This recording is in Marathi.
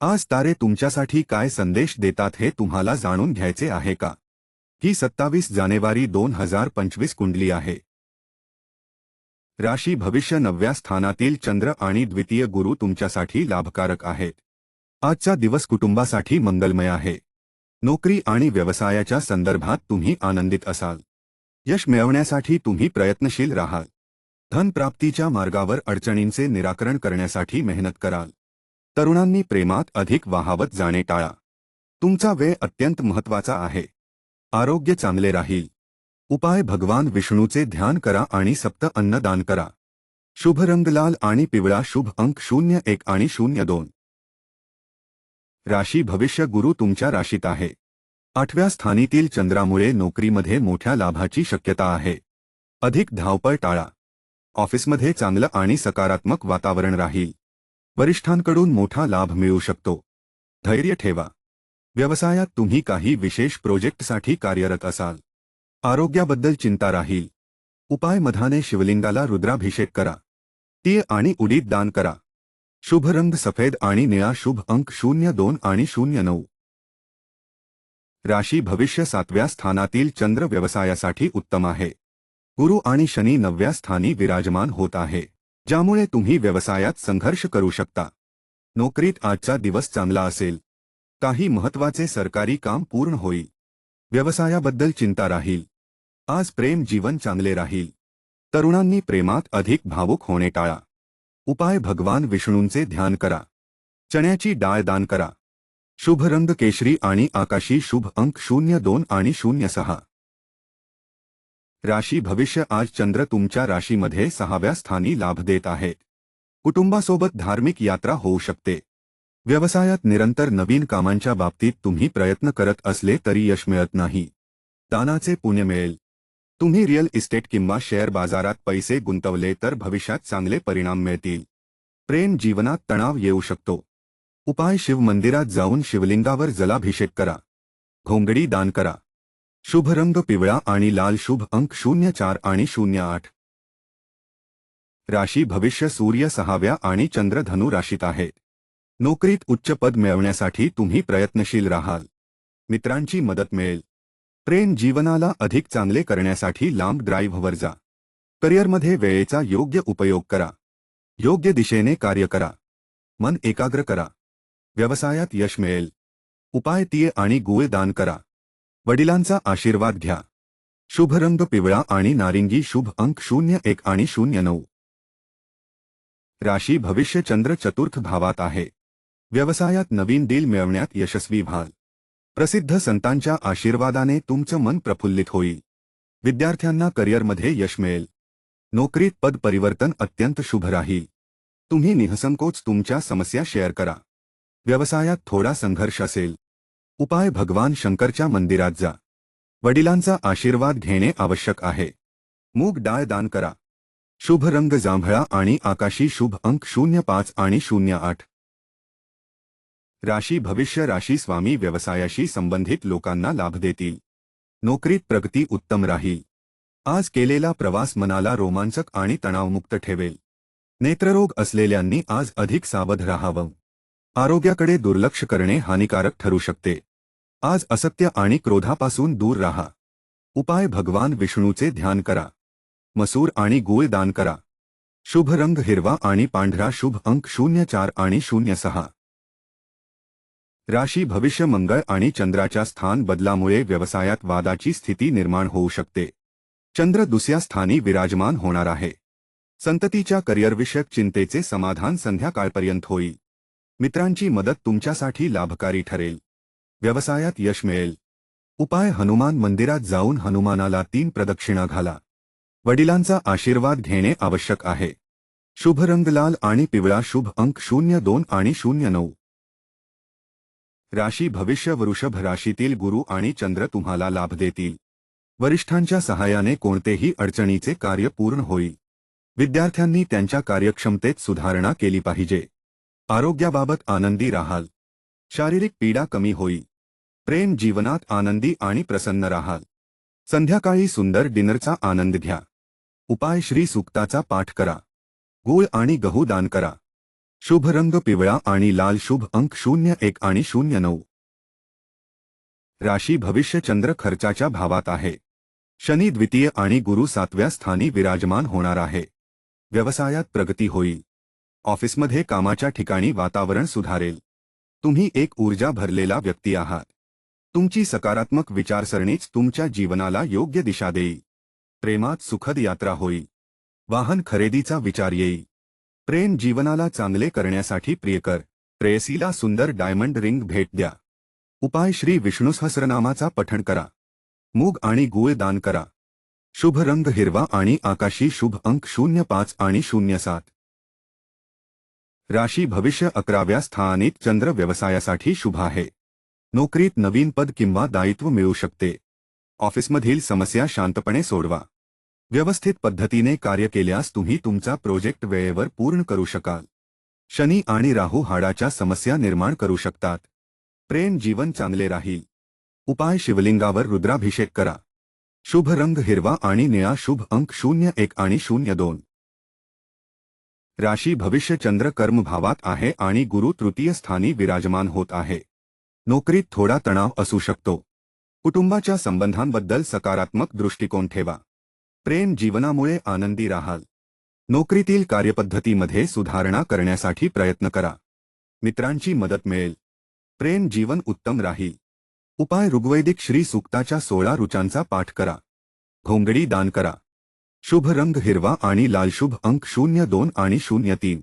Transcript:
आज तारे तुमच्यासाठी काय संदेश देतात हे तुम्हाला जाणून घ्यायचे आहे का? ही 27 जानेवारी 2025 कुंडली आहे. राशी भविष्य 9व्या स्थानातील चंद्र आणि द्वितीय गुरु तुमच्यासाठी लाभकारक आहेत. आजचा दिवस कुटुंबासाठी मंगलमय आहे. नोकरी आणि व्यवसायाच्या संदर्भात तुम्ही आनंदित असाल. यश मिळवण्यासाठी तुम्ही प्रयत्नशील राहाल. धनप्राप्तीच्या मार्गावर अडचणींचे निराकरण करण्यासाठी मेहनत कराल. तरुणांनी प्रेमात अधिक वाहावत जाणे टाळा. तुमचा वेळ अत्यंत महत्त्वाचा आहे. आरोग्य चांगले राहील. उपाय भगवान विष्णूचे ध्यान करा आणि सप्त अन्न दान करा. शुभ रंग लाल आणि पिवळा. शुभ अंक 01 आणि 02. राशी भविष्य गुरु तुमच्या राशीत आहे. 8व्या स्थानीतील चंद्रामुळे नोकरीमध्ये मोठ्या लाभाची शक्यता आहे. अधिक धावपळ टाळा. ऑफिसमध्ये चांगलं आणि सकारात्मक वातावरण राहील. वरिष्ठांकडून मोठा लाभ मिळू शकतो. धैर्य ठेवा. व्यवसायात तुम्ही काही विशेष प्रोजेक्टसाठी कार्यरत असाल. आरोग्याबद्दल चिंता राहील. उपाय मधाने शिवलिंगाला रुद्राभिषेक करा. तीळ आणि उडीद दान करा. शुभ रंग सफेद आणि निळा. शुभ अंक 02 आणि 09. राशी भविष्य 7व्या स्थानातील चंद्र व्यवसायासाठी उत्तम आहे. गुरु आणि शनी 9व्या स्थानी विराजमान होत आहे, ज्यामुळे तुम्ही व्यवसायात संघर्ष करू शकता. नोकरीत आजचा दिवस चांगला असेल. काही महत्त्वाचे सरकारी काम पूर्ण होईल. व्यवसायाबद्दल चिंता राहील. आज प्रेम जीवन चांगले राहील. तरुणांनी प्रेमात अधिक भावुक होणे टाळा. उपाय भगवान विष्णूंचे ध्यान करा. चण्याची डाळ दान करा. शुभ रंग केशरी आणि आकाशी. शुभ अंक 02 आणि 06. राशी भविष्य आज चंद्र तुमच्या राशीमध्ये 6व्या स्थानी लाभ देत आहेत. कुटुंबासोबत धार्मिक यात्रा होऊ शकते. व्यवसायात निरंतर नवीन कामांच्या बाबतीत तुम्ही प्रयत्न करत असले तरी यश मिळत नाही. दानाचे पुण्य मिळेल. तुम्ही रिअल इस्टेट किंवा शेअर बाजारात पैसे गुंतवले तर भविष्यात चांगले परिणाम मिळतील. प्रेम जीवनात तणाव येऊ शकतो. उपाय शिव मंदिरात जाऊन शिवलिंगावर जलाभिषेक करा. घोंगडी दान करा. शुभ रंग पिवळा आणि लाल. शुभ अंक 04 आणि 08. राशी भविष्य सूर्य 6व्या आणि चंद्र धनु राशीत आहेत. नोकरीत उच्च पद मिळवण्यासाठी तुम्ही प्रयत्नशील राहाल. मित्रांची मदत मिळेल. प्रेम जीवनाला अधिक चांगले करण्यासाठी लांब ड्राईव्हवर जा. करिअरमध्ये वेळेचा योग्य उपयोग करा. योग्य दिशेने कार्य करा. मन एकाग्र करा. व्यवसायात यश मिळेल. उपाय तीळ आणि गूळ दान करा. वडिलांचा आशीर्वाद घ्या. शुभ रंग पिवळा आणि नारिंगी. शुभ अंक 01 आणि 09. राशी भविष्य चंद्र चतुर्थ भावात आहे. व्यवसायात नवीन डील मिळवण्यात यशस्वी व्हाल. प्रसिद्ध संतांच्या आशीर्वादाने तुमचं मन प्रफुल्लित होईल. विद्यार्थ्यांना करिअरमध्ये यश मिळेल. नोकरीत पद परिवर्तन अत्यंत शुभ राहील. तुम्ही निःसंकोच तुमच्या समस्या शेअर करा. व्यवसायात थोडा संघर्ष असेल. उपाय भगवान शंकरच्या मंदिरात जा. वडिलांचा आशीर्वाद घेणे आवश्यक आहे. मूग डाळ दान करा. शुभ रंग जांभळा आणि आकाशी. शुभ अंक 05 आणि 08. राशी भविष्य राशी स्वामी व्यवसायाशी संबंधित लोकांना लाभ देतील. नोकरीत प्रगती उत्तम राहील. आज केलेला प्रवास मनाला रोमांचक आणि तणावमुक्त ठेवेल. नेत्ररोग असलेल्यांनी आज अधिक सावध राहावं. आरोग्याकडे दुर्लक्ष करणे हानिकारक ठरू शकते. आज असत्य आणि क्रोधापासून दूर राहा. उपाय भगवान विष्णूचे ध्यान करा. मसूर आणि गूळ दान करा. शुभ रंग हिरवा आणि पांढरा. शुभ अंक 04 आणि 06. राशी भविष्य मंगळ आणि चंद्राच्या स्थान बदलामुळे व्यवसायात वादाची स्थिती निर्माण होऊ शकते. चंद्र दुसऱ्या स्थानी विराजमान होणार आहे. संततीच्या करिअरविषयक चिंतेचे समाधान संध्याकाळपर्यंत होईल. मित्रांची मदत तुमच्यासाठी लाभकारी ठरेल. व्यवसायात यश मिळेल. उपाय हनुमान मंदिरात जाऊन हनुमानाला 3 प्रदक्षिणा घाला. वडिलांचा आशीर्वाद घेणे आवश्यक आहे. शुभ रंग लाल आणि पिवळा. शुभ अंक 02 आणि 09. राशी भविष्य वृषभ राशीतील गुरु आणि चंद्र तुम्हाला लाभ देतील. वरिष्ठांच्या सहाय्याने कोणतेही अडचणीचे कार्य पूर्ण होईल. विद्यार्थ्यांनी त्यांच्या कार्यक्षमतेत सुधारणा केली पाहिजे. आरोग्याबाबत आनंदी राहाल. शारीरिक पीडा कमी होईल. प्रेम जीवनात आनंदी आणि प्रसन्न राहाल. संध्याकाळी सुंदर डिनरचा आनंद घ्या. उपाय श्री सूक्ताचा पाठ करा. गूळ आणि गहू दान करा. शुभ रंग पिवळा आणि लाल. शुभ अंक 01 आणि 09. राशी भविष्य. चंद्र खर्चाच्या भावात आहे. शनी द्वितीय आणि गुरु 7व्या स्थानी विराजमान होणार आहे. व्यवसायात प्रगती होईल. ऑफिसमध्ये कामाच्या ठिकाणी वातावरण सुधारेल. तुम्ही एक ऊर्जा भरलेला व्यक्ती आहात. तुमची सकारात्मक विचारसरणीच तुमच्या जीवनाला योग्य दिशा देईल. प्रेमात सुखद यात्रा होईल. वाहन खरेदीचा विचार येईल. प्रेम जीवनाला चांगले करण्यासाठी प्रियकर प्रेयसीला सुंदर डायमंड रिंग भेट द्या. उपाय श्री विष्णू सहस्रनामाचा पठण करा. मूग आणि गूळ दान करा. शुभ रंग हिरवा आणि आकाशी. शुभ अंक 05 आणि 07. राशी भविष्य. 11व्या स्थानीत चंद्र व्यवसायासाठी शुभ आहे. नोकरीत नवीन पद किंवा दायित्व मिळू शकते. ऑफिसमधील समस्या शांतपणे सोडवा. व्यवस्थित पद्धतीने कार्य केल्यास तुम्ही तुमचा प्रोजेक्ट वेळेवर पूर्ण करू शकाल. शनी आणि राहू हाडाच्या समस्या निर्माण करू शकतात. प्रेम जीवन चांगले राहील. उपाय शिवलिंगावर रुद्राभिषेक करा. शुभ रंग हिरवा आणि निळा. शुभ अंक 01 आणि 02. राशी भविष्य. चंद्र कर्म भावात आहे आणि गुरु तृतीय स्थानी विराजमान होत आहे. नोकरीत थोडा तणाव असू शकतो. कुटुंबाच्या संबंधांबद्दल सकारात्मक दृष्टिकोन ठेवा. प्रेम जीवनामुळे आनंदी राहाल. नोकरीतील कार्यपद्धतीमध्ये सुधारणा करण्यासाठी प्रयत्न करा. मित्रांची मदत मिळेल. प्रेम जीवन उत्तम राहील. उपाय ऋग्वैदिक श्री सूक्ताच्या 16 ऋचांचा पाठ करा. घोंगडी दान करा. शुभ रंग हिरवा आणि लाल. शुभ अंक 02 आणि 03.